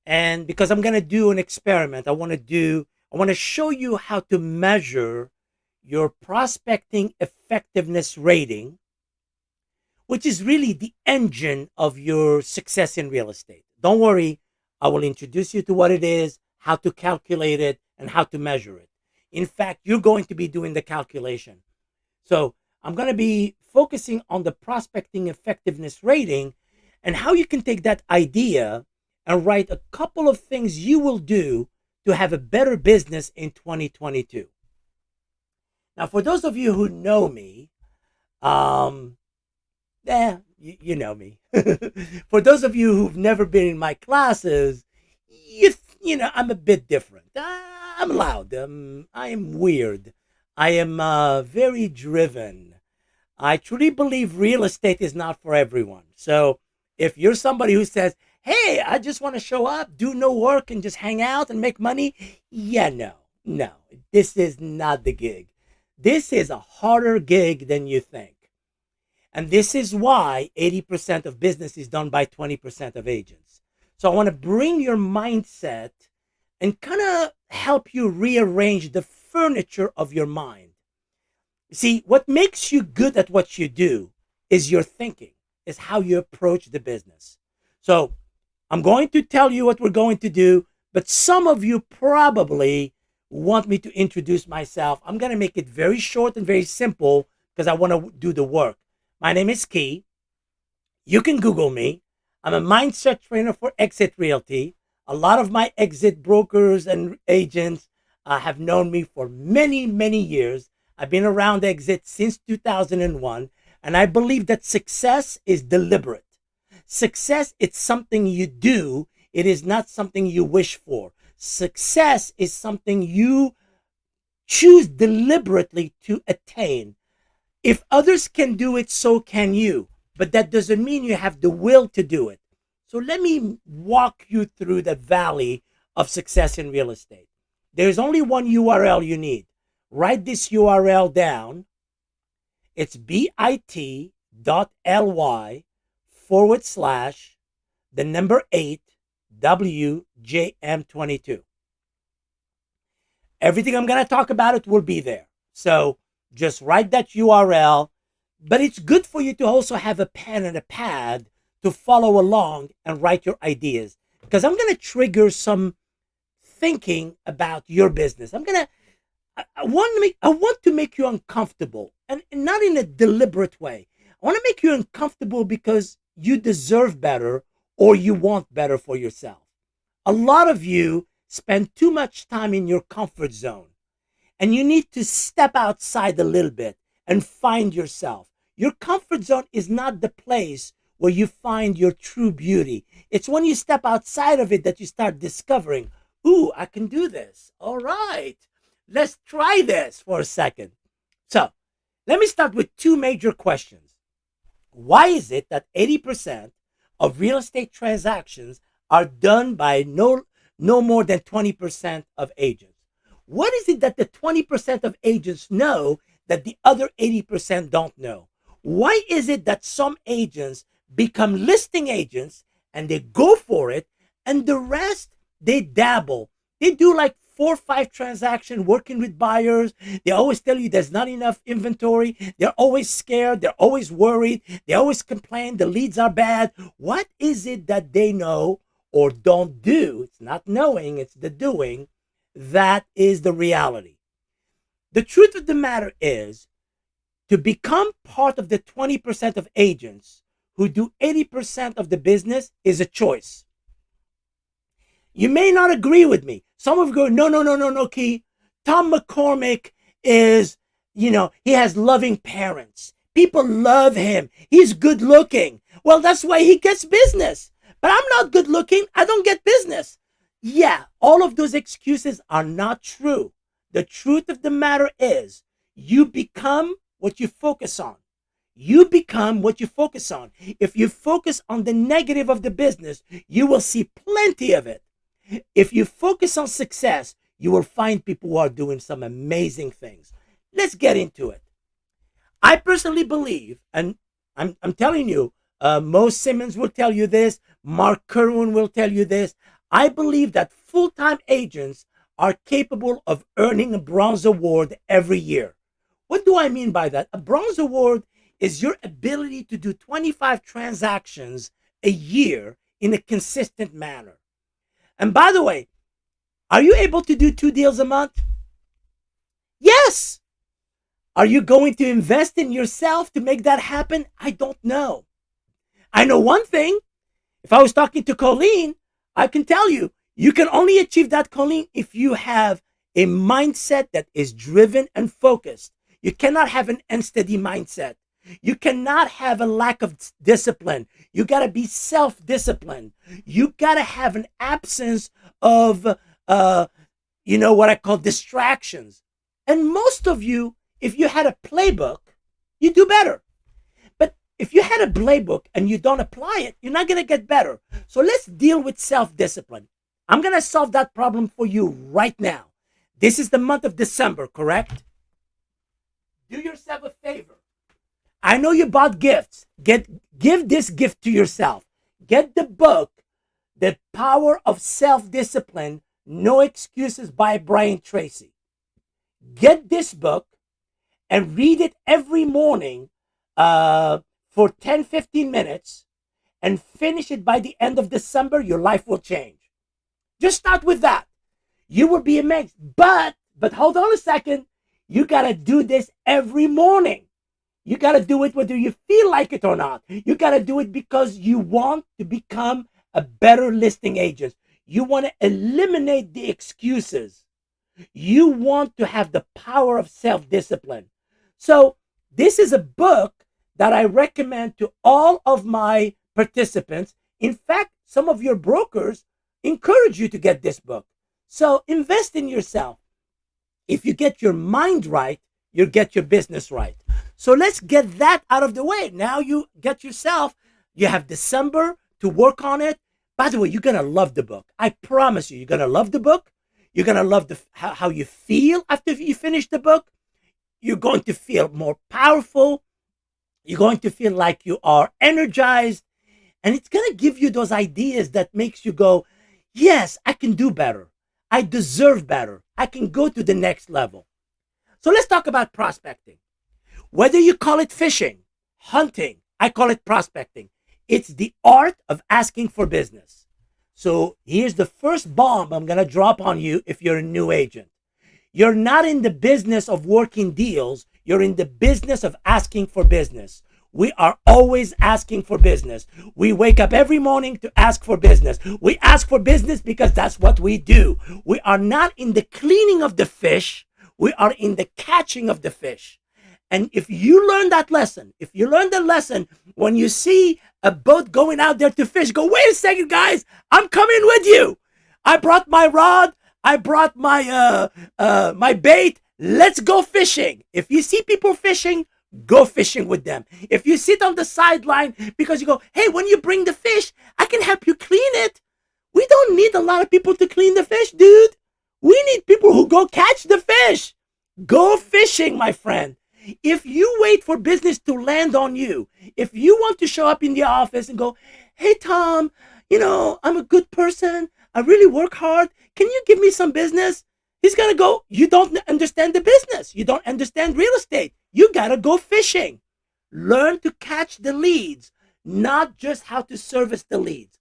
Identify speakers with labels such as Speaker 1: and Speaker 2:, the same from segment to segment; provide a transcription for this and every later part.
Speaker 1: And because I'm going to do an experiment, I want to show you how to measure your prospecting effectiveness rating, which is really the engine of your success in real estate. Don't worry, I will introduce you to what it is, how to calculate it, and how to measure it. In fact, you're going to be doing the calculation. So I'm going to be focusing on the prospecting effectiveness rating and how you can take that idea and write a couple of things you will do to have a better business in 2022. Now, for those of you who know me, um, you know me. For those of you who've never been in my classes, you know, I'm a bit different. I'm loud. I am weird. I am very driven. I truly believe real estate is not for everyone. So if you're somebody who says, hey, I just want to show up, do no work, and just hang out and make money, yeah, no, this is not the gig. This is a harder gig than you think. And this is why 80% of business is done by 20% of agents. So I want to bring your mindset and kind of help you rearrange the furniture of your mind. See, what makes you good at what you do is your thinking, is how you approach the business. So I'm going to tell you what we're going to do, but some of you probably want me to introduce myself. I'm going to make it very short and very simple because I want to do the work. My name is Key. You can Google me. I'm a mindset trainer for exit realty. A lot of my exit brokers and agents have known me for many, many years. I've been around exit since 2001, and I believe that success is deliberate. Success, it's something you do. It is not something you wish for. Success is something you choose deliberately to attain. If others can do it, so can you. But that doesn't mean you have the will to do it. So let me walk you through the valley of success in real estate. There's only one URL you need. Write this URL down. It's bit.ly / the number 8 WJM22. Everything I'm going to talk about it will be there. So just write that URL, but it's good for you to also have a pen and a pad to follow along and write your ideas, because I'm going to trigger some thinking about your business. I want to make you uncomfortable, and not in a deliberate way. I want to make you uncomfortable because you deserve better or you want better for yourself. A lot of you spend too much time in your comfort zone, and you need to step outside a little bit and find yourself. Your comfort zone is not the place where you find your true beauty. It's when you step outside of it that you start discovering, ooh, I can do this. All right, let's try this for a second. So let me start with two major questions. Why is it that 80% of real estate transactions are done by no more than 20% of agents? What is it that the 20% of agents know that the other 80% don't know? Why is it that some agents become listing agents and they go for it, and the rest, they dabble? They do like 4 or 5 transactions working with buyers. They always tell you there's not enough inventory. They're always scared. They're always worried. They always complain the leads are bad. What is it that they know or don't do? It's not knowing, it's the doing. That is the reality. The truth of the matter is, to become part of the 20% of agents who do 80% of the business is a choice. You may not agree with me. Some of you go, no, Key. Tom McCormick is, he has loving parents. People love him. He's good looking. Well, that's why he gets business. But I'm not good looking. I don't get business. Yeah, all of those excuses are not true. The truth of the matter is, you become what you focus on. You become what you focus on. If you focus on the negative of the business, you will see plenty of it. If you focus on success, you will find people who are doing some amazing things. Let's get into it. I personally believe, and I'm telling you, Mo Simmons will tell you this, Mark Kerwin will tell you this. I believe that full-time agents are capable of earning a bronze award every year. What do I mean by that? A bronze award is your ability to do 25 transactions a year in a consistent manner. And by the way, are you able to do 2 deals a month? Yes. Are you going to invest in yourself to make that happen? I don't know. I know one thing. If I was talking to Colleen, I can tell you, you can only achieve that, Colleen, if you have a mindset that is driven and focused. You cannot have an unsteady mindset. You cannot have a lack of discipline. You got to be self-disciplined. You got to have an absence of, what I call distractions. And most of you, if you had a playbook, you do better. But if you had a playbook and you don't apply it, you're not going to get better. So let's deal with self-discipline. I'm going to solve that problem for you right now. This is the month of December, correct? Do yourself a favor. I know you bought gifts. Give this gift to yourself. Get the book, The Power of Self-Discipline, No Excuses by Brian Tracy. Get this book and read it every morning for 10, 15 minutes and finish it by the end of December. Your life will change. Just start with that. You will be amazed. But hold on a second. You got to do this every morning. You got to do it whether you feel like it or not. You got to do it because you want to become a better listing agent. You want to eliminate the excuses. You want to have the power of self-discipline. So this is a book that I recommend to all of my participants. In fact, some of your brokers encourage you to get this book. So invest in yourself. If you get your mind right, you'll get your business right. So let's get that out of the way. Now you get yourself, you have December to work on it. By the way, you're going to love the book. I promise you, you're going to love the book. You're going to love how you feel after you finish the book. You're going to feel more powerful. You're going to feel like you are energized. And it's going to give you those ideas that makes you go, yes, I can do better. I deserve better. I can go to the next level. So let's talk about prospecting. Whether you call it fishing, hunting, I call it prospecting. It's the art of asking for business. So here's the first bomb I'm going to drop on you if you're a new agent. You're not in the business of working deals. You're in the business of asking for business. We are always asking for business. We wake up every morning to ask for business. We ask for business because that's what we do. We are not in the cleaning of the fish. We are in the catching of the fish. And if you learn that lesson, if you learn the lesson, when you see a boat going out there to fish, go, wait a second, guys, I'm coming with you. I brought my rod. I brought my my bait. Let's go fishing. If you see people fishing, go fishing with them. If you sit on the sideline because you go, hey, when you bring the fish, I can help you clean it. We don't need a lot of people to clean the fish, dude. We need people who go catch the fish. Go fishing, my friend. If you wait for business to land on you, if you want to show up in the office and go, hey, Tom, I'm a good person. I really work hard. Can you give me some business? He's going to go, you don't understand the business. You don't understand real estate. You got to go fishing. Learn to catch the leads, not just how to service the leads.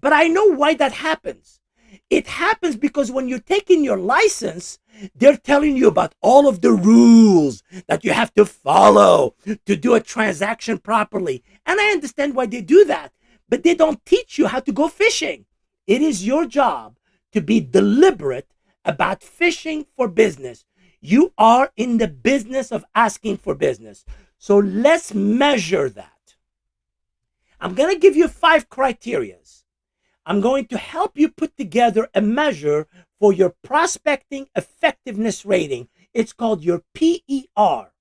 Speaker 1: But I know why that happens. It happens because when you're taking your license, they're telling you about all of the rules that you have to follow to do a transaction properly. And I understand why they do that, but they don't teach you how to go fishing. It is your job to be deliberate about fishing for business. You are in the business of asking for business. So let's measure that. I'm going to give you 5 criterias. I'm going to help you put together a measure for your prospecting effectiveness rating. It's called your PER.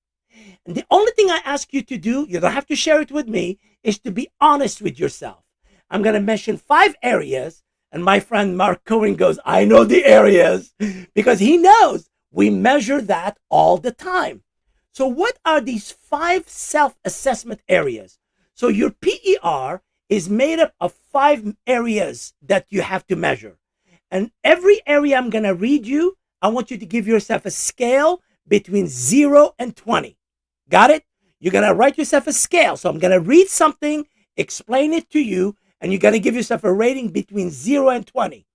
Speaker 1: And the only thing I ask you to do, you don't have to share it with me, is to be honest with yourself. I'm going to mention 5 areas. And my friend Mark Cohen goes, I know the areas, because he knows we measure that all the time. So what are these 5 self-assessment areas? So your PER is made up of 5 areas that you have to measure. And every area I'm going to read you, I want you to give yourself a scale between 0 and 20. Got it? You're going to write yourself a scale. So I'm going to read something, explain it to you, and you're going to give yourself a rating between 0 and 20.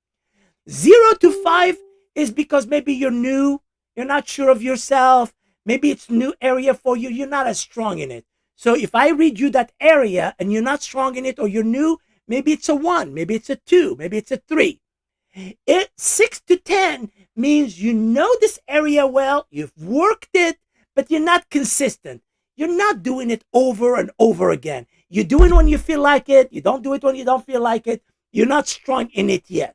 Speaker 1: 0 to 5 is because maybe you're new, you're not sure of yourself, maybe it's a new area for you, you're not as strong in it. So if I read you that area and you're not strong in it or you're new, maybe it's a 1, maybe it's a 2, maybe it's a 3. 6 to 10 means you know this area well, you've worked it, but you're not consistent. You're not doing it over and over again. You do it when you feel like it. You don't do it when you don't feel like it. You're not strong in it yet.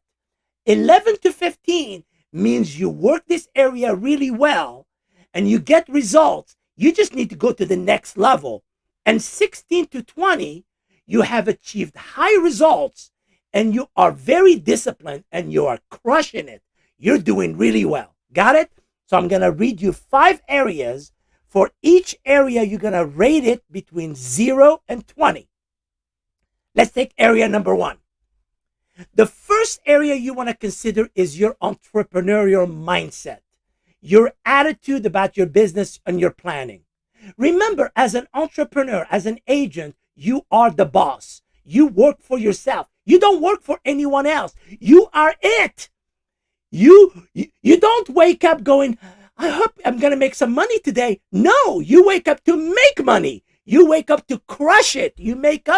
Speaker 1: 11 to 15 means you work this area really well and you get results. You just need to go to the next level. And 16 to 20, you have achieved high results and you are very disciplined and you are crushing it. You're doing really well. Got it? So I'm going to read you 5 areas. For each area, you're going to rate it between 0 and 20. Let's take area number 1. The first area you want to consider is your entrepreneurial mindset, your attitude about your business and your planning. Remember, as an entrepreneur, as an agent, you are the boss. You work for yourself. You don't work for anyone else. You are it. You don't wake up going, I hope I'm going to make some money today. No, you wake up to make money. You wake up to crush it. You wake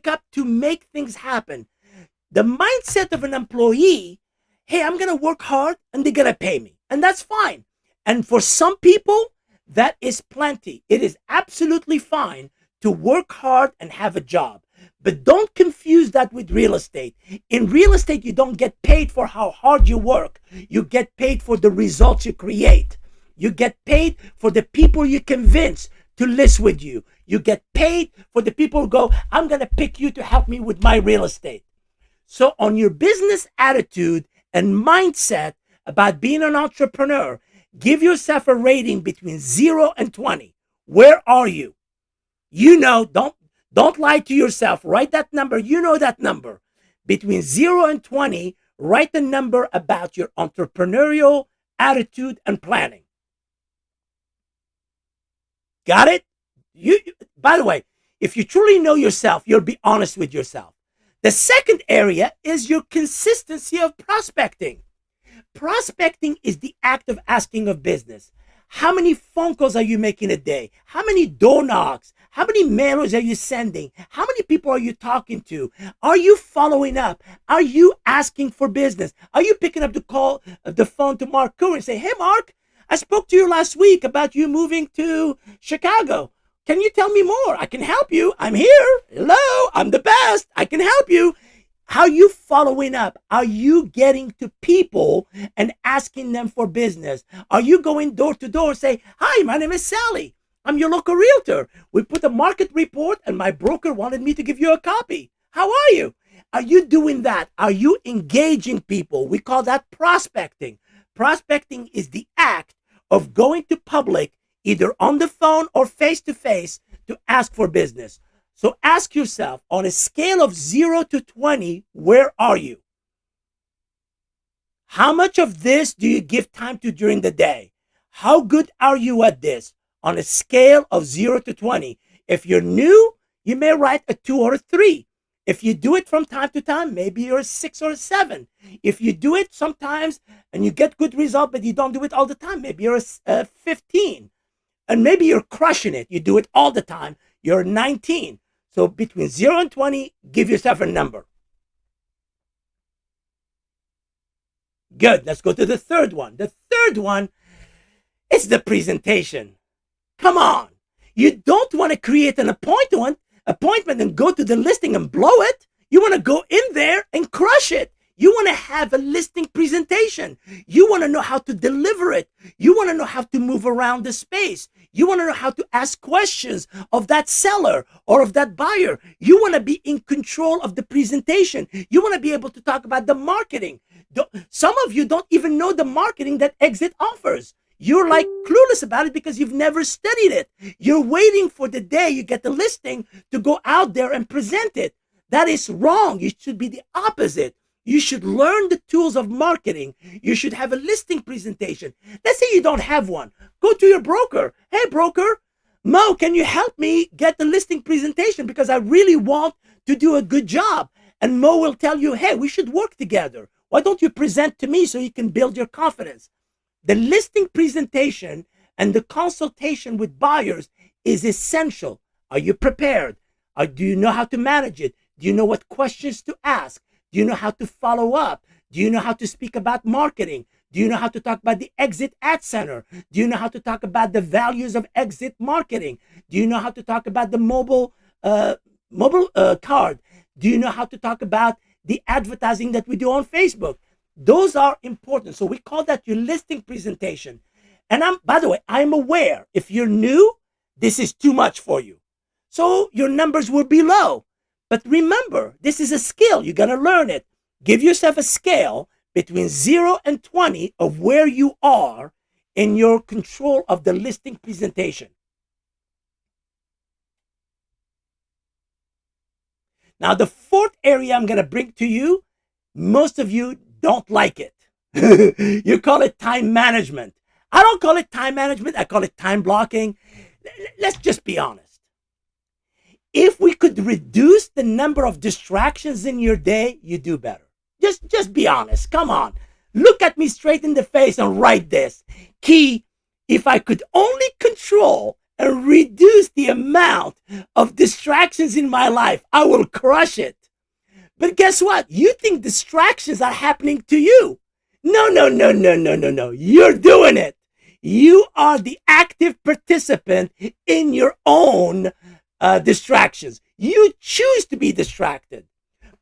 Speaker 1: up to make things happen. The mindset of an employee, hey, I'm going to work hard and they're going to pay me. And that's fine. And for some people, that is plenty. It is absolutely fine to work hard and have a job. But don't confuse that with real estate. In real estate, you don't get paid for how hard you work. You get paid for the results you create. You get paid for the people you convince to list with you. You get paid for the people who go, I'm going to pick you to help me with my real estate. So on your business attitude and mindset about being an entrepreneur, give yourself a rating between 0 and 20. Where are you? You know, don't lie to yourself. Write that number. You know that number. Between 0 and 20, write the number about your entrepreneurial attitude and planning. Got it? By the way, if you truly know yourself, you'll be honest with yourself. The second area is your consistency of prospecting. Prospecting is the act of asking of business. How many phone calls are you making a day? How many door knocks? How many mailers are you sending? How many people are you talking to? Are you following up? Are you asking for business? Are you picking up the phone to Mark Curry and say, hey, Mark, I spoke to you last week about you moving to Chicago. Can you tell me more? I can help you. I'm here. Hello, I'm the best. I can help you. How are you following up? Are you getting to people and asking them for business? Are you going door to door and say, hi, my name is Sally. I'm your local realtor. We put a market report and my broker wanted me to give you a copy. How are you? Are you doing that? Are you engaging people? We call that prospecting. Prospecting is the act of going to public, either on the phone or face to face, to ask for business. So ask yourself, on a scale of 0 to 20, where are you? How much of this do you give time to during the day? How good are you at this? On a scale of 0 to 20. If you're new, you may write a 2 or a 3. If you do it from time to time, maybe you're a 6 or a 7. If you do it sometimes and you get good results, but you don't do it all the time, maybe you're a 15. And maybe you're crushing it. You do it all the time. You're 19. So between 0 and 20, give yourself a number. Good. Let's go to the third one. The third one is the presentation. Come on. You don't want to create an appointment and go to the listing and blow it. You want to go in there and crush it. You want to have a listing presentation. You want to know how to deliver it. You want to know how to move around the space. You want to know how to ask questions of that seller or of that buyer. You want to be in control of the presentation. You want to be able to talk about the marketing. Some of you don't even know the marketing that Exit offers. You're like clueless about it because you've never studied it. You're waiting for the day you get the listing to go out there and present it. That is wrong. It should be the opposite. You should learn the tools of marketing. You should have a listing presentation. Let's say you don't have one. Go to your broker. Hey, broker, Mo, can you help me get the listing presentation? Because I really want to do a good job. And Mo will tell you, hey, we should work together. Why don't you present to me so you can build your confidence? The listing presentation and the consultation with buyers is essential. Are you prepared? Do you know how to manage it? Do you know what questions to ask? Do you know how to follow up? Do you know how to speak about marketing? Do you know how to talk about the exit ad center? Do you know how to talk about the values of exit marketing? Do you know how to talk about the mobile card? Do you know how to talk about the advertising that we do on Facebook? Those are important. So we call that your listing presentation. And by the way, I'm aware if you're new, this is too much for you. So your numbers will be low. But remember, this is a skill. You're going to learn it. Give yourself a scale between 0 and 20 of where you are in your control of the listing presentation. Now, the fourth area I'm going to bring to you, most of you don't like it. You call it time management. I don't call it time management. I call it time blocking. Let's just be honest. If we could reduce the number of distractions in your day, you do better. Just be honest. Come on. Look at me straight in the face and write this. Key, if I could only control and reduce the amount of distractions in my life, I will crush it. But guess what? You think distractions are happening to you. No. You're doing it. You are the active participant in your own distractions. You choose to be distracted.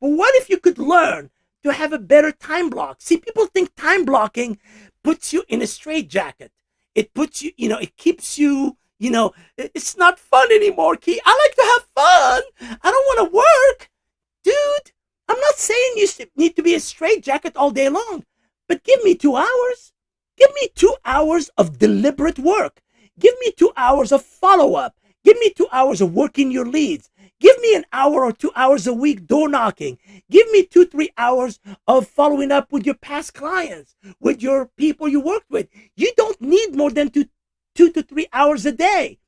Speaker 1: But what if you could learn to have a better time block? See, people think time blocking puts you in a straitjacket. It puts you, it keeps you, it's not fun anymore, Key. I like to have fun. I don't want to work. Dude, I'm not saying you need to be a straitjacket all day long, but give me 2 hours. Give me 2 hours of deliberate work. Give me 2 hours of follow-up. Give me 2 hours of working your leads. Give me an hour or 2 hours a week door knocking. Give me 2-3 hours of following up with your past clients, with your people you worked with. You don't need more than 2 to 3 hours a day.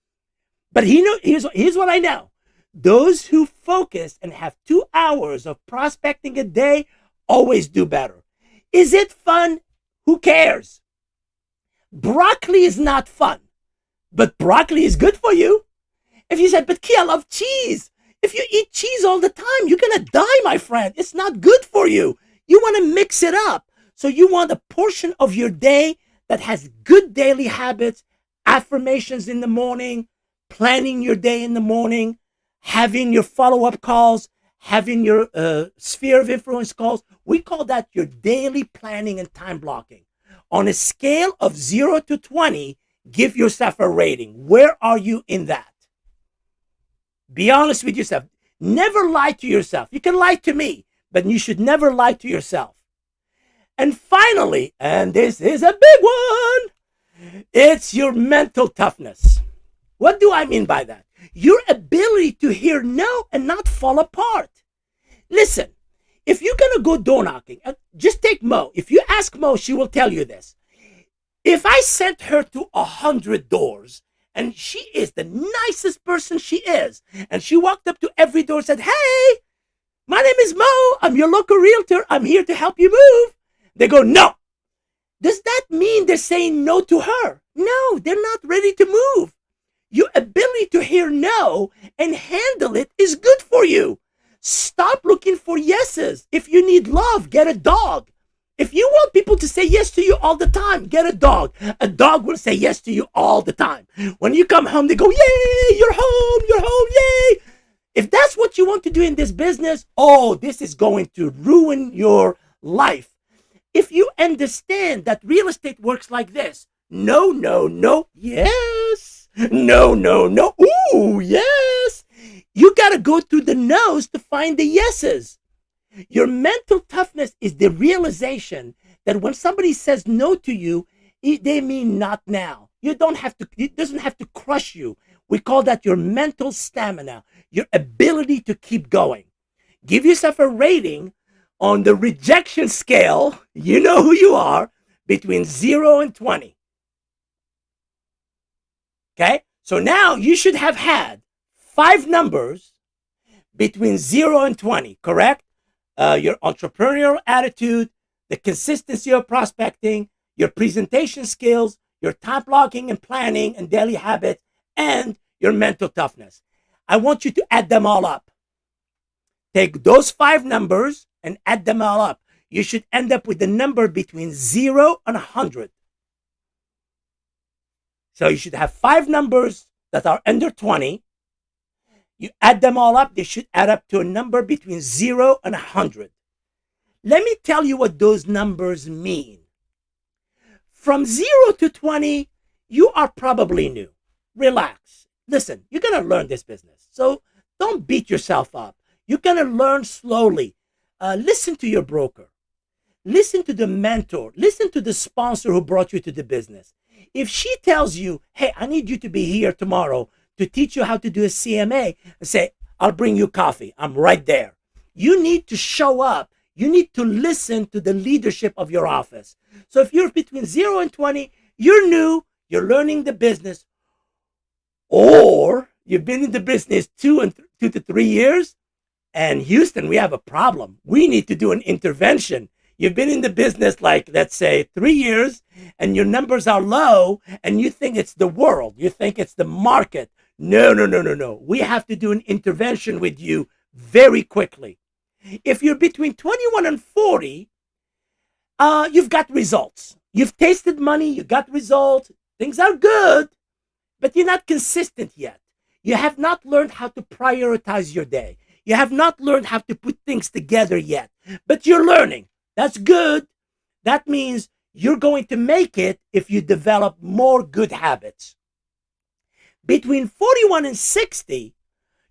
Speaker 1: But here's what I know. Those who focus and have 2 hours of prospecting a day always do better. Is it fun? Who cares? Broccoli is not fun, but broccoli is good for you. If you said, but Key, I love cheese. If you eat cheese all the time, you're going to die, my friend. It's not good for you. You want to mix it up. So you want a portion of your day that has good daily habits, affirmations in the morning, planning your day in the morning, having your follow-up calls, having your sphere of influence calls. We call that your daily planning and time blocking. On a scale of 0 to 20, give yourself a rating. Where are you in that? Be honest with yourself. Never lie to yourself. You can lie to me, but you should never lie to yourself. And finally, and this is a big one, it's your mental toughness. What do I mean by that? Your ability to hear no and not fall apart. Listen, if you're going to go door knocking, just take Mo. If you ask Mo, she will tell you this. If I sent her to 100 doors, and she is the nicest person she is, and she walked up to every door and said, hey, my name is Mo. I'm your local realtor. I'm here to help you move. They go, no. Does that mean they're saying no to her? No, they're not ready to move. Your ability to hear no and handle it is good for you. Stop looking for yeses. If you need love, get a dog. If you want people to say yes to you all the time, get a dog. A dog will say yes to you all the time. When you come home, they go, yay, you're home, yay. If that's what you want to do in this business, this is going to ruin your life. If you understand that real estate works like this, no, yes. No, ooh, yes. You got to go through the no's to find the yeses. Your mental toughness is the realization that when somebody says no to you, they mean not now. It doesn't have to crush you. We call that your mental stamina, your ability to keep going. Give yourself a rating On the rejection scale, you know who you are, between 0 and 20. Okay? So now you should have had 5 numbers between 0 and 20, correct? Your entrepreneurial attitude, the consistency of prospecting, your presentation skills, your time blocking and planning and daily habits, and your mental toughness. I want you to add them all up. Take those 5 numbers and add them all up. You should end up with the number between 0 and 100. So you should have 5 numbers that are under 20. You add them all up, they should add up to a number between 0 and 100. Let me tell you what those numbers mean. From 0 to 20, you are probably new. Relax. Listen, you're going to learn this business. So don't beat yourself up. You're going to learn slowly. Listen to your broker. Listen to the mentor. Listen to the sponsor who brought you to the business. If she tells you, hey, I need you to be here tomorrow to teach you how to do a CMA, and say, I'll bring you coffee. I'm right there. You need to show up. You need to listen to the leadership of your office. So if you're between 0 and 20, you're new, you're learning the business, or you've been in the business 2 to 3 years, and Houston, we have a problem. We need to do an intervention. You've been in the business like, let's say, 3 years, and your numbers are low, and you think it's the world. You think it's the market. No. We have to do an intervention with you very quickly. If you're between 21 and 40, you've got results. You've tasted money, you got results. Things are good, but you're not consistent yet. You have not learned how to prioritize your day. You have not learned how to put things together yet, but you're learning. That's good. That means you're going to make it if you develop more good habits. Between 41 and 60,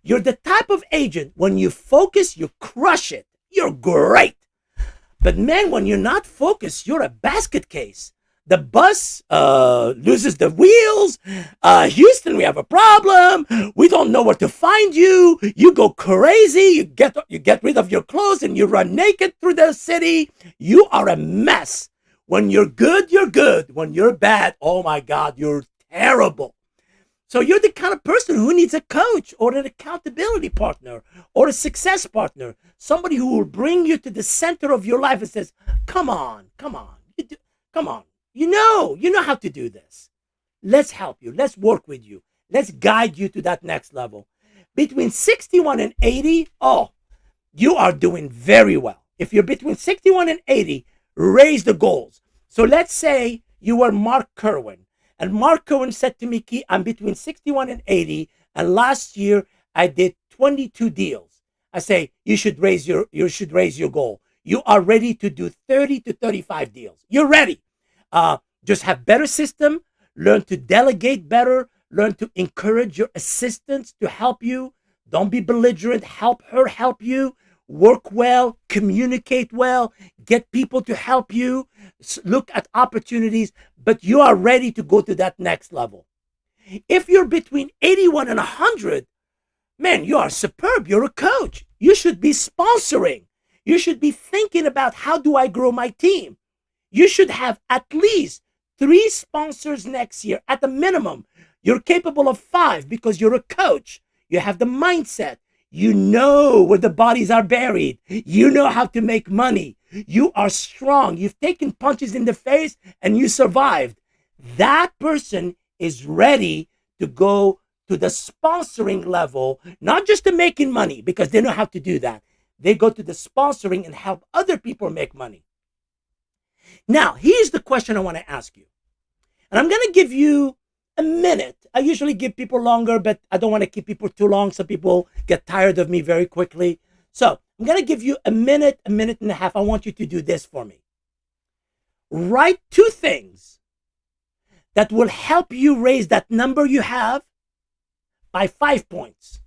Speaker 1: you're the type of agent, when you focus, you crush it. You're great. But man, when you're not focused, you're a basket case. The bus loses the wheels. Houston, we have a problem. We don't know where to find you. You go crazy. You get rid of your clothes and you run naked through the city. You are a mess. When you're good, you're good. When you're bad, oh my God, you're terrible. So you're the kind of person who needs a coach or an accountability partner or a success partner, somebody who will bring you to the center of your life and says, come on. You know how to do this. Let's help you. Let's work with you. Let's guide you to that next level. Between 61 and 80, you are doing very well. If you're between 61 and 80, raise the goals. So let's say you were Mark Kerwin. And Mark Cohen said to me, Key, I'm between 61 and 80. And last year I did 22 deals. I say, you should raise your goal. You are ready to do 30 to 35 deals. You're ready. Just have better system, learn to delegate better, learn to encourage your assistants to help you. Don't be belligerent. Help her help you. Work well, communicate well, get people to help you, look at opportunities, but you are ready to go to that next level. If you're between 81 and 100, man, you are superb. You're a coach. You should be sponsoring. You should be thinking about, how do I grow my team? You should have at least 3 sponsors next year at the minimum. You're capable of 5 because you're a coach. You have the mindset. You know where the bodies are buried. You know how to make money. You are strong. You've taken punches in the face and you survived. That person is ready to go to the sponsoring level, not just to making money, because they know how to do that. They go to the sponsoring and help other people make money. Now, here's the question I want to ask you. And I'm going to give you a minute. I usually give people longer, but I don't want to keep people too long. Some people get tired of me very quickly. So I'm going to give you a minute and a half. I want you to do this for me. Write 2 things that will help you raise that number you have by 5 points.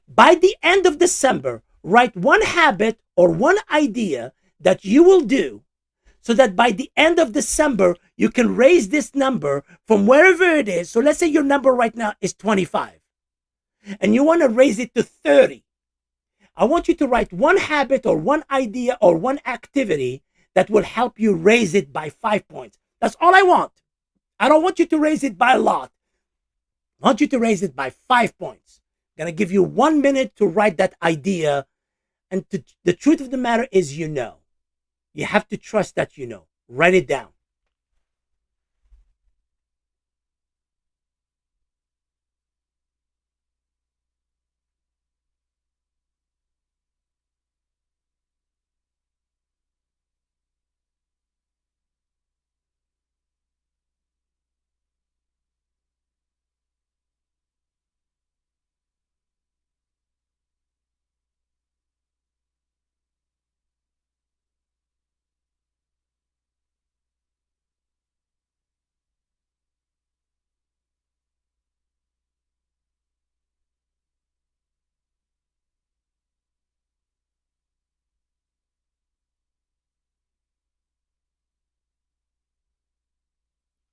Speaker 1: By the end of December, write 1 habit or 1 idea that you will do, so that by the end of December, you can raise this number from wherever it is. So let's say your number right now is 25 and you want to raise it to 30. I want you to write one habit or one idea or one activity that will help you raise it by 5 points. That's all I want. I don't want you to raise it by a lot. I want you to raise it by 5 points. I'm going to give you 1 minute to write that idea. And the truth of the matter is, you know. You have to trust that you know. Write it down.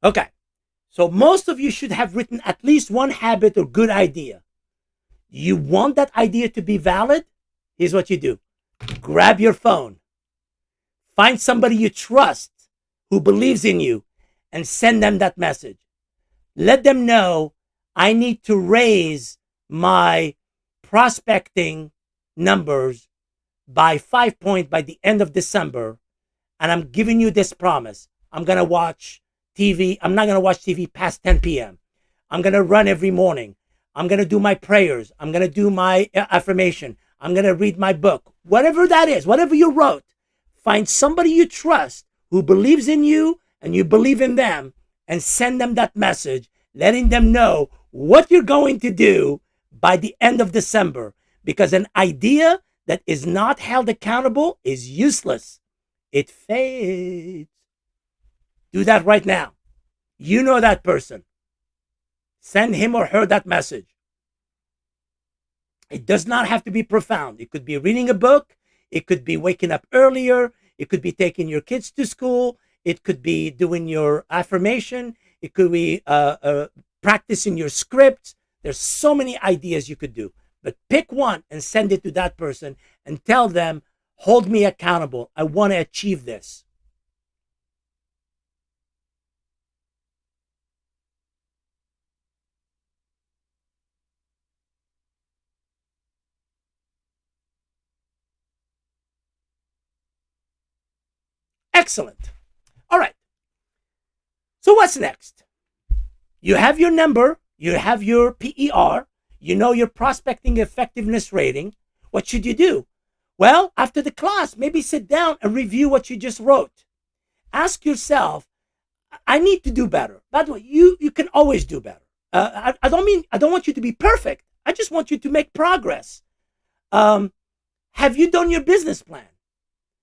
Speaker 1: Okay. So most of you should have written at least one habit or good idea. You want that idea to be valid? Here's what you do. Grab your phone. Find somebody you trust who believes in you and send them that message. Let them know I need to raise my prospecting numbers by 5 points by the end of December. And I'm giving you this promise. I'm going to watch TV. I'm not going to watch TV past 10 p.m. I'm going to run every morning. I'm going to do my prayers. I'm going to do my affirmation. I'm going to read my book. Whatever that is, whatever you wrote, find somebody you trust who believes in you and you believe in them and send them that message, letting them know what you're going to do by the end of December. Because an idea that is not held accountable is useless. It fades. Do that right now. You know that person. Send him or her that message. It does not have to be profound. It could be reading a book. It could be waking up earlier. It could be taking your kids to school. It could be doing your affirmation. It could be practicing your script. There's so many ideas you could do. But pick one and send it to that person and tell them, hold me accountable. I want to achieve this. Excellent. All right. So what's next? You have your number. You have your PER. You know your prospecting effectiveness rating. What should you do? Well, after the class, maybe sit down and review what you just wrote. Ask yourself, I need to do better. By the way, you can always do better. I don't want you to be perfect. I just want you to make progress. Have you done your business plan?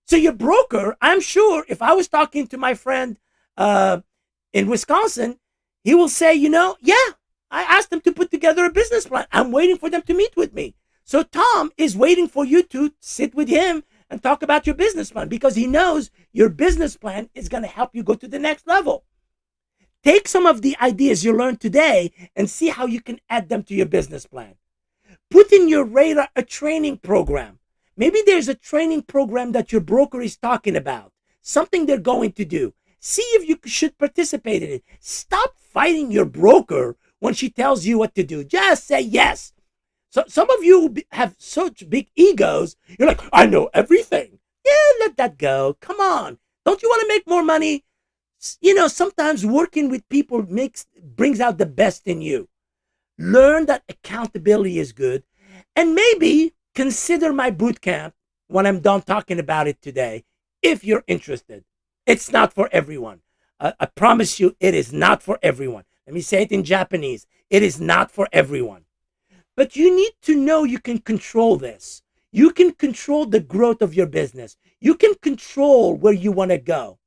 Speaker 1: So your broker, I'm sure if I was talking to my friend in Wisconsin, he will say, yeah, I asked him to put together a business plan. I'm waiting for them to meet with me. So Tom is waiting for you to sit with him and talk about your business plan because he knows your business plan is going to help you go to the next level. Take some of the ideas you learned today and see how you can add them to your business plan. Put in your radar a training program. Maybe there's a training program that your broker is talking about, something they're going to do. See if you should participate in it. Stop fighting your broker when she tells you what to do. Just say yes. So some of you have such big egos. You're like, I know everything. Yeah, let that go. Come on. Don't you want to make more money? Sometimes working with people brings out the best in you. Learn that accountability is good. And maybe consider my boot camp when I'm done talking about it today, if you're interested. It's not for everyone. I promise you, it is not for everyone. Let me say it in Japanese. It is not for everyone. But you need to know you can control this. You can control the growth of your business. You can control where you want to go.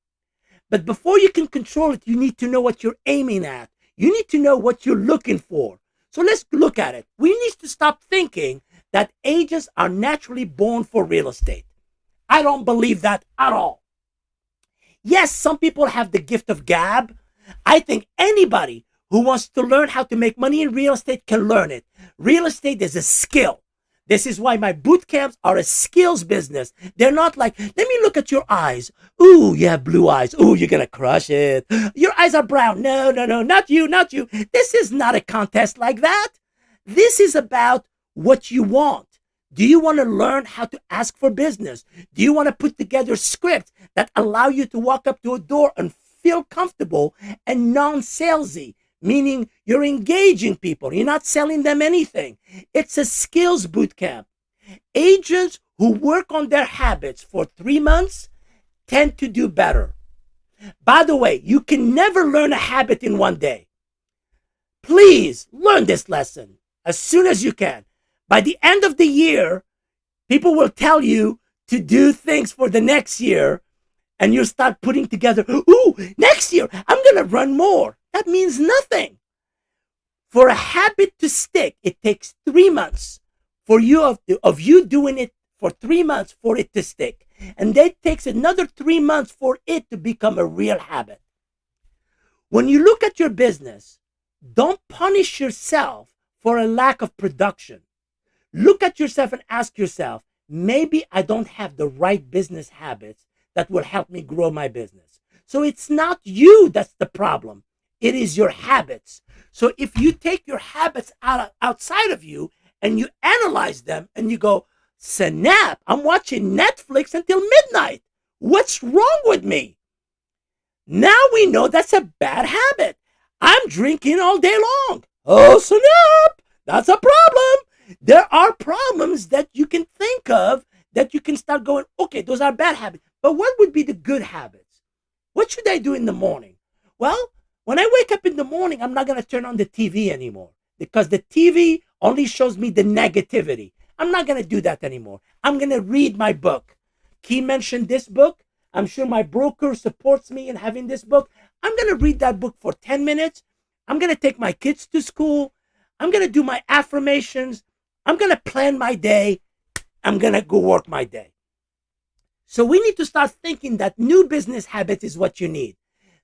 Speaker 1: But before you can control it, you need to know what you're aiming at. You need to know what you're looking for. So let's look at it. We need to stop thinking that agents are naturally born for real estate. I don't believe that at all. Yes, some people have the gift of gab. I think anybody who wants to learn how to make money in real estate can learn it. Real estate is a skill. This is why my boot camps are a skills business. They're not like, let me look at your eyes. Ooh, you have blue eyes. Ooh, you're going to crush it. Your eyes are brown. No, no, no, not you, not you. This is not a contest like that. This is about what you want. Do you want to learn how to ask for business? Do you want to put together scripts that allow you to walk up to a door and feel comfortable and non-salesy? Meaning you're engaging people. You're not selling them anything. It's a skills boot camp. Agents who work on their habits for 3 months tend to do better. By the way, you can never learn a habit in 1 day. Please learn this lesson as soon as you can. By the end of the year, people will tell you to do things for the next year, and you start putting together, ooh, next year, I'm going to run more. That means nothing. For a habit to stick, it takes 3 months for you of you doing it for 3 months for it to stick. And then it takes another 3 months for it to become a real habit. When you look at your business, don't punish yourself for a lack of production. Look at yourself and ask yourself, maybe I don't have the right business habits that will help me grow my business. So it's not you that's the problem. It is your habits. So if you take your habits outside of you and you analyze them and you go, snap, I'm watching Netflix until midnight. What's wrong with me? Now we know that's a bad habit. I'm drinking all day long. Oh, snap, that's a problem. There are problems that you can think of that you can start going, okay, those are bad habits. But what would be the good habits? What should I do in the morning? Well, when I wake up in the morning, I'm not going to turn on the TV anymore because the TV only shows me the negativity. I'm not going to do that anymore. I'm going to read my book. Key mentioned this book. I'm sure my broker supports me in having this book. I'm going to read that book for 10 minutes. I'm going to take my kids to school. I'm going to do my affirmations. I'm going to plan my day. I'm going to go work my day. So we need to start thinking that new business habit is what you need.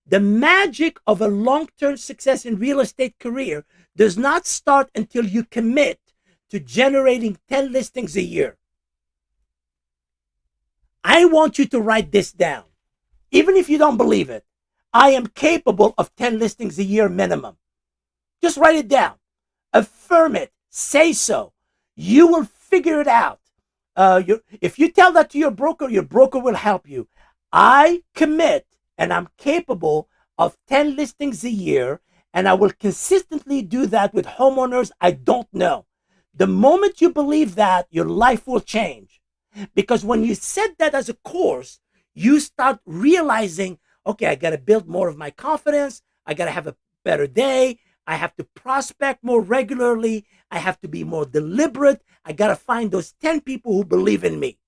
Speaker 1: The magic of a long-term success in real estate career does not start until you commit to generating 10 listings a year. I want you to write this down. Even if you don't believe it, I am capable of 10 listings a year minimum. Just write it down. Affirm it. Say so. You will figure it out. If you tell that to your broker will help you. I commit and I'm capable of 10 listings a year, and I will consistently do that with homeowners I don't know. The moment you believe that, your life will change. Because when you set that as a course, you start realizing, okay, I got to build more of my confidence. I got to have a better day. I have to prospect more regularly. I have to be more deliberate. I got to find those 10 people who believe in me.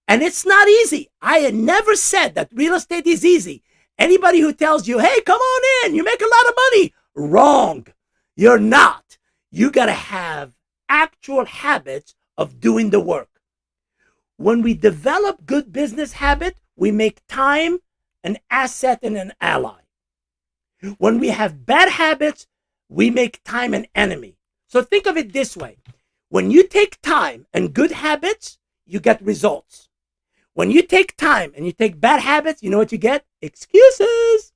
Speaker 1: And it's not easy. I had never said that real estate is easy. Anybody who tells you, hey, come on in, you make a lot of money. Wrong. You're not. You got to have actual habits of doing the work. When we develop good business habit, we make time an asset and an ally. When we have bad habits, we make time an enemy. So think of it this way. When you take time and good habits, you get results. When you take time and you take bad habits, you know what you get? Excuses.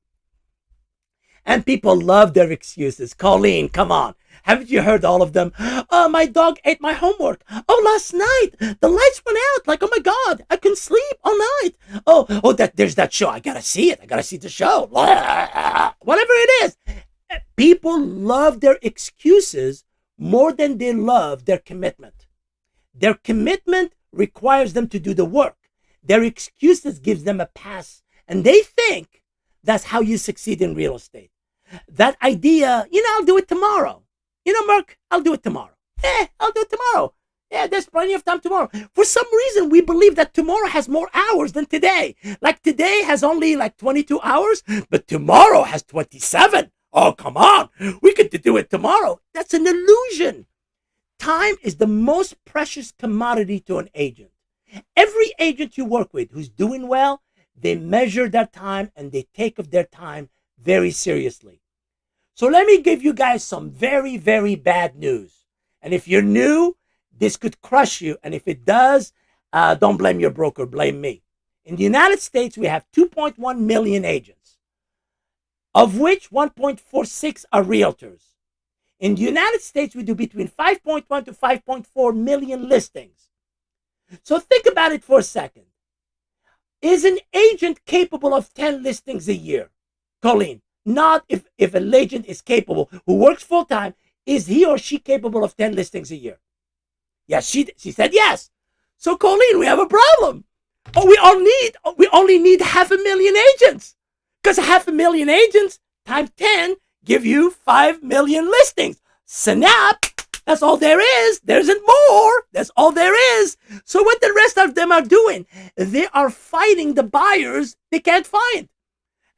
Speaker 1: And people love their excuses. Colleen, come on. Haven't you heard all of them? Oh, my dog ate my homework. Oh, last night, the lights went out. Like, oh my God, I couldn't sleep all night. Oh, there's that show. I got to see it. I got to see the show. Whatever it is. People love their excuses more than they love their commitment. Their commitment requires them to do the work. Their excuses gives them a pass. And they think that's how you succeed in real estate. That idea, I'll do it tomorrow. Mark, I'll do it tomorrow. I'll do it tomorrow. Yeah, there's plenty of time tomorrow. For some reason, we believe that tomorrow has more hours than today. Like today has only 22 hours, but tomorrow has 27. Oh, come on. We could do it tomorrow. That's an illusion. Time is the most precious commodity to an agent. Every agent you work with who's doing well, they measure their time and they take of their time very seriously. So let me give you guys some very, very bad news. And if you're new, this could crush you. And if it does, don't blame your broker, blame me. In the United States, we have 2.1 million agents, of which 1.46 are realtors. In the United States, we do between 5.1 to 5.4 million listings. So think about it for a second. Is an agent capable of 10 listings a year? Colleen, not if an agent is capable, who works full time, is he or she capable of 10 listings a year? Yes, she said yes. So Colleen, we have a problem. We only need 500,000 agents. Because 500,000 agents times 10 give you 5 million listings. Snap! That's all there is. There isn't more. That's all there is. So what the rest of them are doing? They are fighting the buyers they can't find.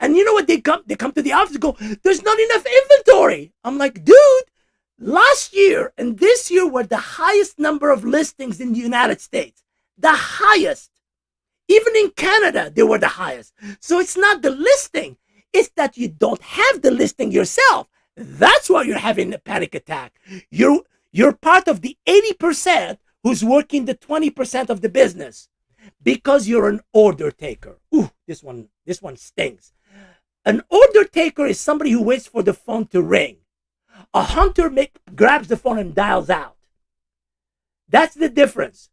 Speaker 1: And you know what? They come to the office and go, there's not enough inventory. I'm like, dude, last year and this year were the highest number of listings in the United States. The highest. Even in Canada, they were the highest. So it's not the listing. It's that you don't have the listing yourself. That's why you're having a panic attack. You're part of the 80% who's working the 20% of the business because you're an order taker. Ooh, this one stings. An order taker is somebody who waits for the phone to ring. A hunter grabs the phone and dials out. That's the difference.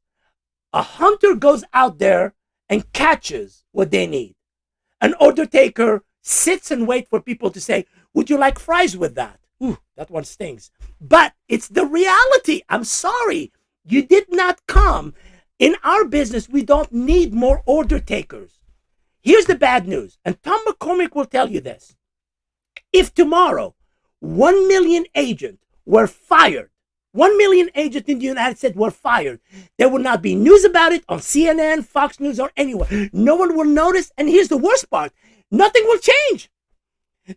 Speaker 1: A hunter goes out there and catches what they need. An order taker sits and waits for people to say, would you like fries with that? Ooh, that one stings. But it's the reality. I'm sorry. You did not come. In our business, we don't need more order takers. Here's the bad news. And Tom McCormick will tell you this. If tomorrow 1 million agents were fired, 1 million agents in the United States were fired, there will not be news about it on CNN, Fox News, or anywhere. No one will notice. And here's the worst part. Nothing will change.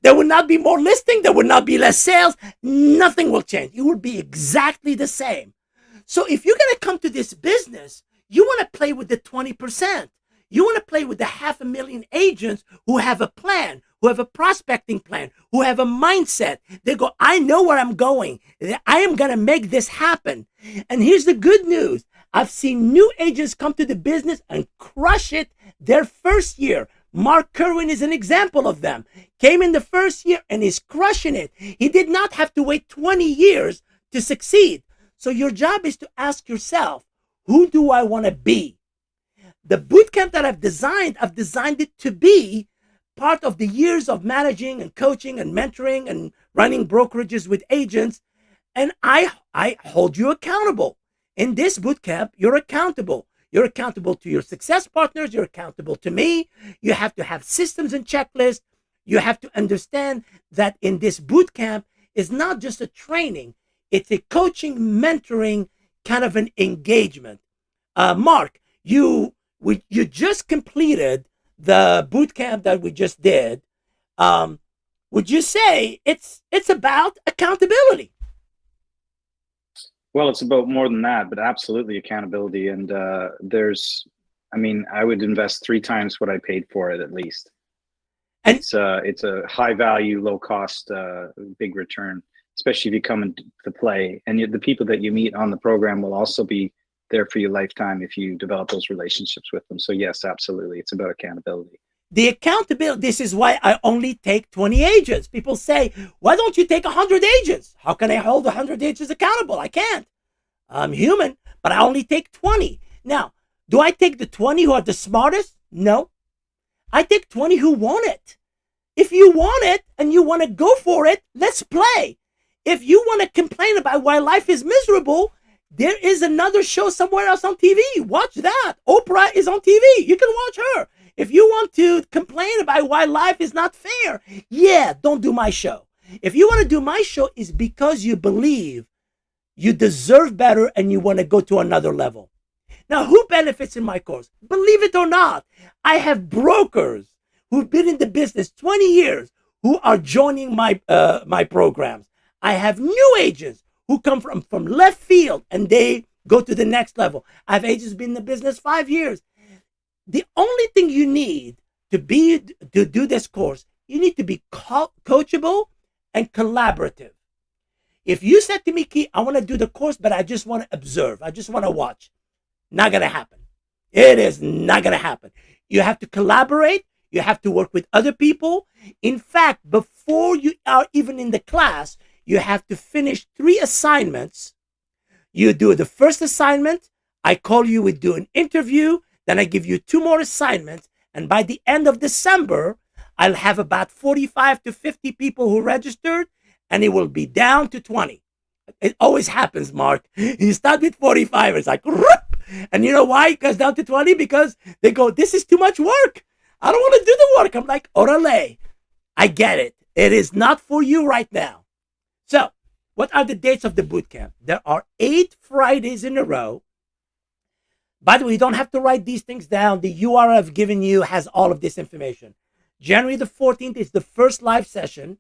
Speaker 1: There will not be more listing. There will not be less sales. Nothing will change. It will be exactly the same. So if you're going to come to this business, you want to play with the 20%. You want to play with the 500,000 agents who have a plan, who have a prospecting plan, who have a mindset. They go, I know where I'm going. I am going to make this happen. And here's the good news. I've seen new agents come to the business and crush it their first year. Mark Kerwin is an example of them. Came in the first year and is crushing it. He did not have to wait 20 years to succeed. So your job is to ask yourself, who do I want to be? The bootcamp that I've designed it to be part of the years of managing and coaching and mentoring and running brokerages with agents. And I hold you accountable. In this bootcamp, you're accountable. You're accountable to your success partners. You're accountable to me. You have to have systems and checklists. You have to understand that in this bootcamp is not just a training. It's a coaching, mentoring kind of an engagement. Mark, you just completed the bootcamp that we just did. Would you say it's about accountability?
Speaker 2: Well, it's about more than that, but absolutely accountability. And I would invest 3 times what I paid for it at least. And it's a high value, low cost, big return, especially if you come into play. And the people that you meet on the program will also be there for your lifetime if you develop those relationships with them. So yes, absolutely. It's about accountability.
Speaker 1: The accountability, this is why I only take 20 agents. People say, why don't you take 100 agents? How can I hold 100 agents accountable? I can't. I'm human, but I only take 20. Now, do I take the 20 who are the smartest? No. I take 20 who want it. If you want it and you want to go for it, let's play. If you want to complain about why life is miserable, there is another show somewhere else on TV. Watch that. Oprah is on TV. You can watch her. If you want to complain about why life is not fair, yeah, don't do my show. If you want to do my show, it's because you believe you deserve better and you want to go to another level. Now, who benefits in my course? Believe it or not, I have brokers who've been in the business 20 years who are joining my programs. I have new agents who come from left field and they go to the next level. I have agents been in the business 5 years. The only thing you need to do this course, you need to be coachable and collaborative. If you said to me, Key, I want to do the course, but I just want to observe, I just want to watch, not going to happen. It is not going to happen. You have to collaborate. You have to work with other people. In fact, before you are even in the class, you have to finish 3 assignments. You do the first assignment. I call you, we do an interview. Then I give you 2 more assignments. And by the end of December, I'll have about 45 to 50 people who registered, and it will be down to 20. It always happens, Mark. You start with 45, it's like, rip! And you know why it goes down to 20? Because they go, this is too much work. I don't want to do the work. I'm like, orale, I get it. It is not for you right now. So, what are the dates of the boot camp? There are 8 Fridays in a row. By the way, you don't have to write these things down. The URL I've given you has all of this information. January the 14th is the first live session.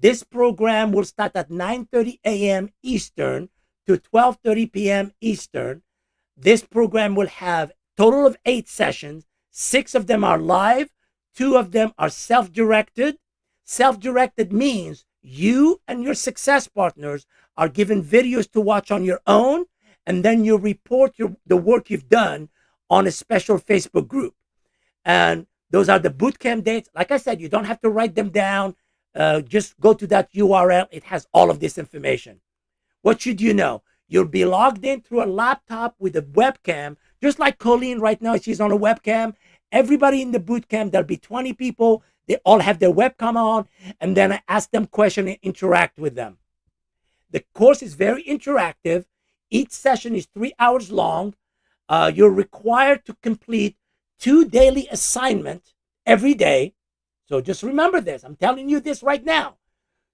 Speaker 1: This program will start at 9:30 a.m. Eastern to 12:30 p.m. Eastern. This program will have a total of 8 sessions. 6 of them are live. 2 of them are self-directed. Self-directed means you and your success partners are given videos to watch on your own, and then you report the work you've done on a special Facebook group. And those are the bootcamp dates. Like I said, you don't have to write them down. Just go to that URL. It has all of this information. What should you know? You'll be logged in through a laptop with a webcam, just like Colleen right now. She's on a webcam. Everybody in the boot camp, there'll be 20 people. They all have their webcam on, and then I ask them questions and interact with them. The course is very interactive. Each session is 3 hours long. You're required to complete 2 daily assignments every day. So just remember this. I'm telling you this right now.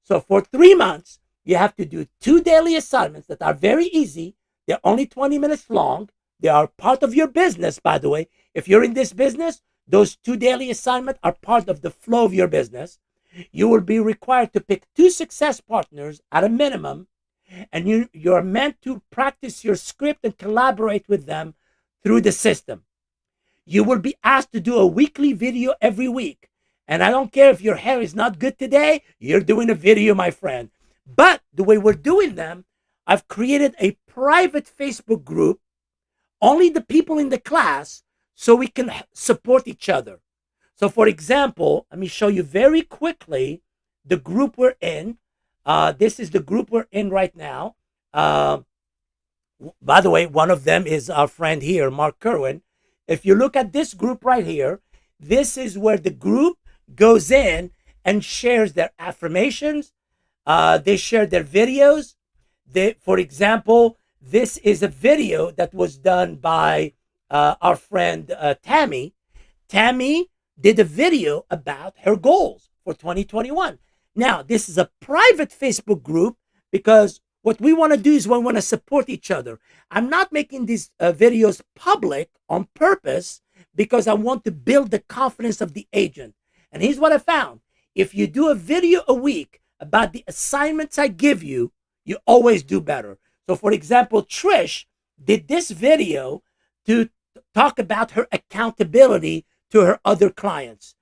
Speaker 1: So for 3 months, you have to do 2 daily assignments that are very easy. They're only 20 minutes long. They are part of your business, by the way. If you're in this business, those 2 daily assignments are part of the flow of your business. You will be required to pick 2 success partners at a minimum, and you're meant to practice your script and collaborate with them through the system. You will be asked to do a weekly video every week. And I don't care if your hair is not good today, you're doing a video, my friend. But the way we're doing them, I've created a private Facebook group, only the people in the class, so we can support each other. So for example, let me show you very quickly the group we're in. This is the group we're in right now. By the way, one of them is our friend here, Mark Kerwin. If you look at this group right here, this is where the group goes in and shares their affirmations. They share their videos. For example, this is a video that was done by our friend Tammy. Tammy did a video about her goals for 2021. Now, this is a private Facebook group because what we want to do is we want to support each other. I'm not making these videos public on purpose because I want to build the confidence of the agent. And here's what I found. If you do a video a week about the assignments I give you, you always do better. So for example, Trish did this video to talk about her accountability to her other clients.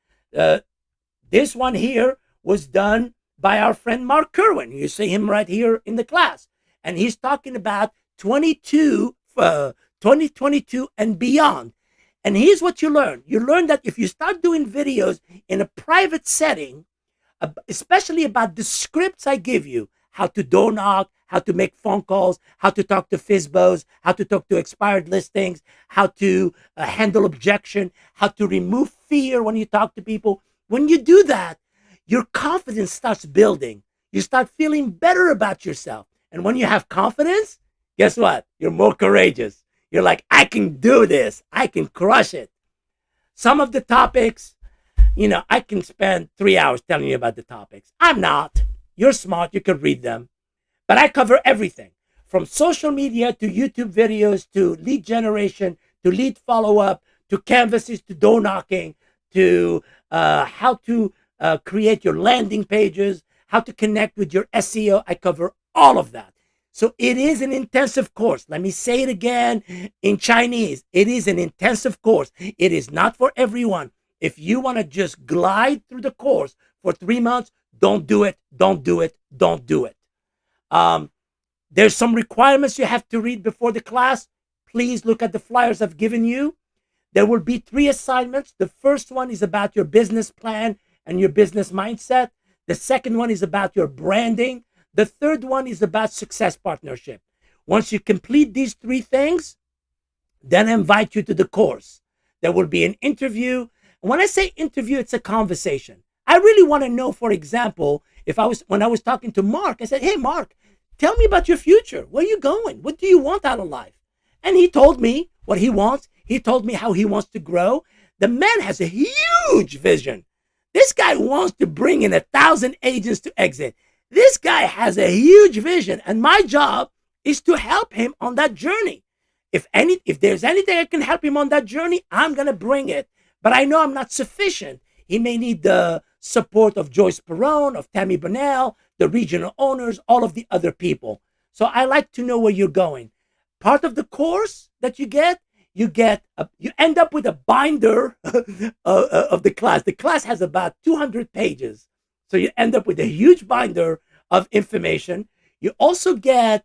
Speaker 1: This one here was done by our friend Mark Kerwin. You see him right here in the class. And he's talking about 2022 and beyond. And here's what you learn. You learn that if you start doing videos in a private setting, especially about the scripts I give you, how to door knock, how to make phone calls, how to talk to FISBOs, how to talk to expired listings, how to handle objection, how to remove fear when you talk to people. When you do that, your confidence starts building. You start feeling better about yourself. And when you have confidence, guess what? You're more courageous. You're like, I can do this. I can crush it. Some of the topics, I can spend 3 hours telling you about the topics. I'm not. You're smart. You can read them. But I cover everything from social media to YouTube videos to lead generation to lead follow-up to canvases to door knocking to how to create your landing pages, how to connect with your SEO. I cover all of that. So it is an intensive course. Let me say it again in Chinese. It is an intensive course. It is not for everyone. If you want to just glide through the course for 3 months, don't do it. Don't do it. Don't do it. Um, there's some requirements you have to read before the class. Please look at the flyers I've given you. There will be 3 assignments. The first one is about your business plan and your business mindset. The second one is about your branding. The third one is about success partnership. Once you complete these 3 things, then I invite you to the course. There will be an interview. When I say interview, it's a conversation. I really want to know, for example, when I was talking to Mark, I said, hey, Mark, tell me about your future. Where are you going? What do you want out of life? And he told me what he wants. He told me how he wants to grow. The man has a huge vision. This guy wants to bring in 1,000 agents to exit. This guy has a huge vision, and my job is to help him on that journey. If there's anything I can help him on that journey, I'm going to bring it. But I know I'm not sufficient. He may need the support of Joyce Perone, of Tammy Bonnell, the regional owners, all of the other people. So I like to know where you're going. Part of the course that you end up with a binder of the class. The class has about 200 pages. So you end up with a huge binder of information. You also get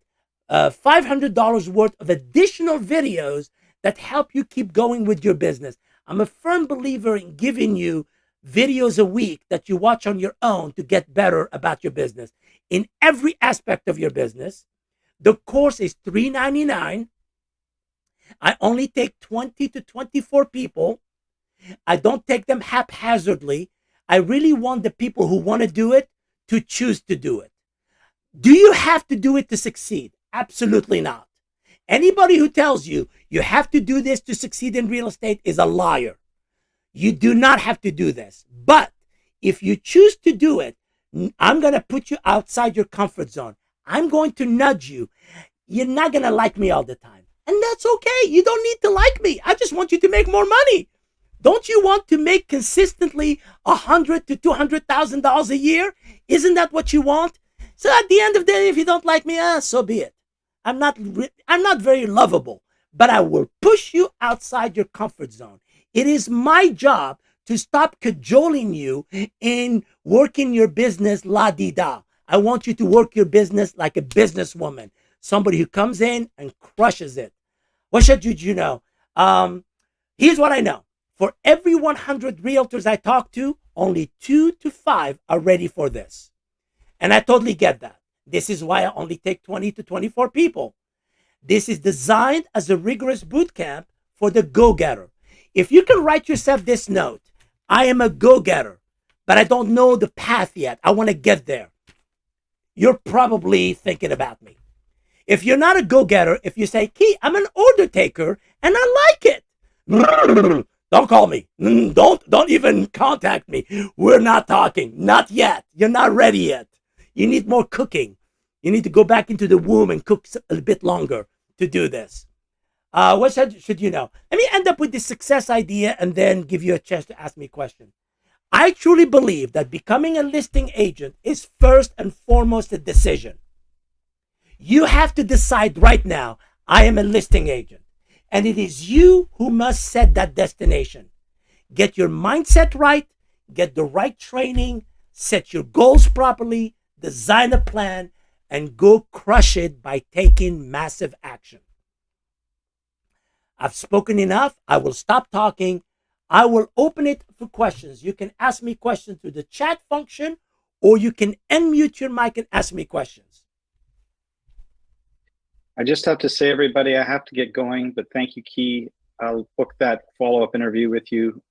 Speaker 1: $500 worth of additional videos that help you keep going with your business. I'm a firm believer in giving you videos a week that you watch on your own to get better about your business in every aspect of your business. The course is $399. I only take 20 to 24 people. I don't take them haphazardly. I really want the people who want to do it to choose to do it. Do you have to do it to succeed? Absolutely not. Anybody who tells you you have to do this to succeed in real estate is a liar. You do not have to do this. But if you choose to do it, I'm going to put you outside your comfort zone. I'm going to nudge you. You're not going to like me all the time. And that's okay. You don't need to like me. I just want you to make more money. Don't you want to make consistently $100,000 to $200,000 a year? Isn't that what you want? So at the end of the day, if you don't like me, so be it. I'm not very lovable, but I will push you outside your comfort zone. It is my job to stop cajoling you in working your business la-di-da. I want you to work your business like a businesswoman, somebody who comes in and crushes it. What should you know? Here's what I know. For every 100 realtors I talk to, only 2 to 5 are ready for this. And I totally get that. This is why I only take 20 to 24 people. This is designed as a rigorous boot camp for the go-getter. If you can write yourself this note, I am a go-getter, but I don't know the path yet. I want to get there. You're probably thinking about me. If you're not a go-getter, if you say, Key, I'm an order taker and I like it. Don't call me. Don't even contact me. We're not talking. Not yet. You're not ready yet. You need more cooking. You need to go back into the womb and cook a bit longer to do this. What should you know? Let me end up with this success idea and then give you a chance to ask me a question. I truly believe that becoming a listing agent is first and foremost a decision. You have to decide right now, I am a listing agent. And it is you who must set that destination. Get your mindset right, get the right training, set your goals properly, design a plan, and go crush it by taking massive action. I've spoken enough. I will stop talking. I will open it for questions. You can ask me questions through the chat function, or you can unmute your mic and ask me questions.
Speaker 2: I just have to say, everybody, I have to get going, but thank you, Key. I'll book that follow-up interview with you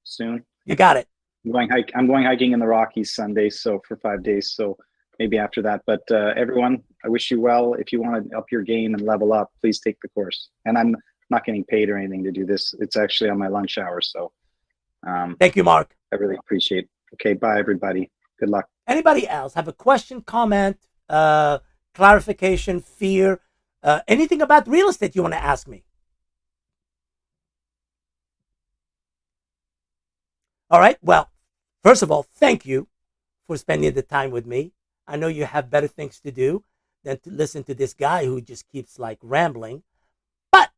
Speaker 2: soon.
Speaker 1: You got it.
Speaker 2: I'm going hiking in the Rockies Sunday, so for 5 days, so maybe after that. But everyone, I wish you well. If you want to up your game and level up, please take the course. And I'm not getting paid or anything to do this. It's actually on my lunch hour, so
Speaker 1: thank you, Mark.
Speaker 2: I really appreciate it. Okay, bye, everybody. Good luck.
Speaker 1: Anybody else have a question, comment, clarification, fear, anything about real estate you want to ask me? All right. Well, first of all, thank you for spending the time with me. I know you have better things to do than to listen to this guy who just keeps like rambling. But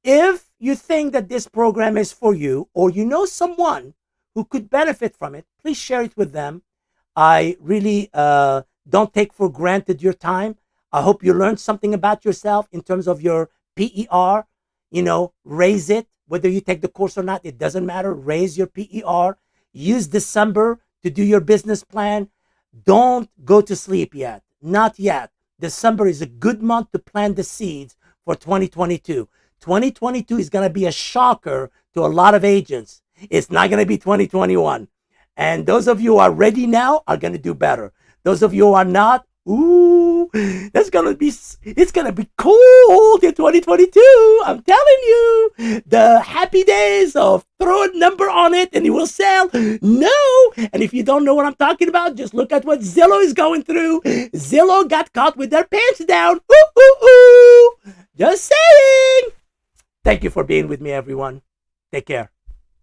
Speaker 1: if you think that this program is for you, or you know someone who could benefit from it, please share it with them. I really Don't take for granted your time. I hope you learned something about yourself in terms of your PER. Raise it. Whether you take the course or not, it doesn't matter. Raise your PER. Use December to do your business plan. Don't go to sleep yet. Not yet. December is a good month to plant the seeds for 2022. 2022 is going to be a shocker to a lot of agents. It's not going to be 2021. And those of you who are ready now are going to do better. Those of you who are not, it's going to be cold in 2022. I'm telling you, the happy days of throw a number on it and it will sell. No. And if you don't know what I'm talking about, just look at what Zillow is going through. Zillow got caught with their pants down. Just saying. Thank you for being with me, everyone. Take care.